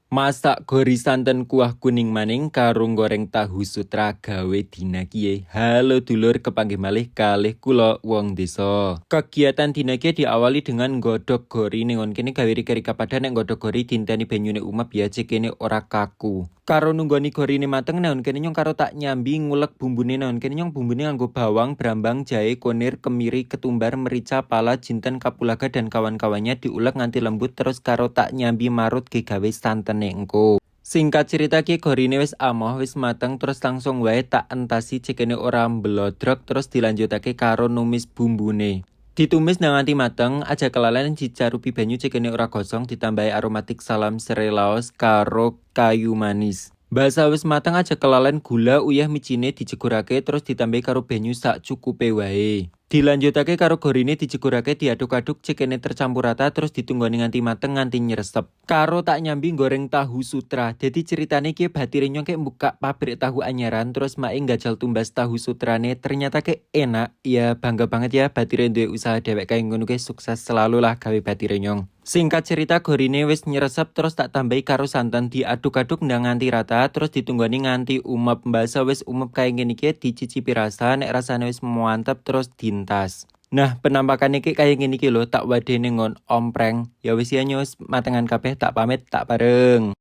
Masak gori santen kuah kuning maning karo goreng tahu sutra gawe dina kiye. Halo dulur, kepanggih malih kalih kula wong desa. Kegiatan dina kiye diawali dengan nggodhog gori ning kene gawe rika padha nek nggodhog gori dinteni banyune umep ya cekene ora kaku. Karo nunggoni gorine mateng neon kene nyong karo tak nyambi ngulek bumbune neon kene nyong bumbune nganggo bawang, brambang, jahe, konir, kemiri, ketumbar, merica, pala, jinten, kapulaga dan kawan-kawannya diulek nganti lembut terus karo tak nyambi marut ge gawe santene engko. Singkat cerita ki gorine wis amoh wis mateng terus langsung wae tak entasi cekene ora mblodrok terus dilanjutake karo numis bumbune. Ditumis nganti mateng, aja kelalen dicarupi banyu cekene ora gosong ditambahi aromatik salam serai laos karo kayu manis. Basa wis mateng aja kelalen gula uyah micine dijegurake terus ditambahi karo banyu sak cukupe wae. Dilanjutake karo gorine dijegurake diaduk-aduk cekene tercampur rata terus ditunggoni nganti mateng nganti nyresep. Karo tak nyambi goreng tahu sutra. Jadi ceritane ki batire nyong kek buka pabrik tahu anyaran terus mae gajal tumbas tahu sutrane ternyata kek enak. Ya bangga banget ya batire duwe usaha dewek kayak ngono ke sukses selalu lah gawe batire nyong. Singkat cerita gorine wis nyresep terus tak tambahi karo santan diaduk-aduk ndang nganti rata terus ditunggoni nganti umep. Mbasa wis umep kayak ngene iki dicicipi rasa nek rasane wis mantep terus dintas. Nah, penampakan iki kayak ngene iki lho tak wadene ngon ompreng. Ya wis ya nyus matengan kabeh tak pamit tak bareng.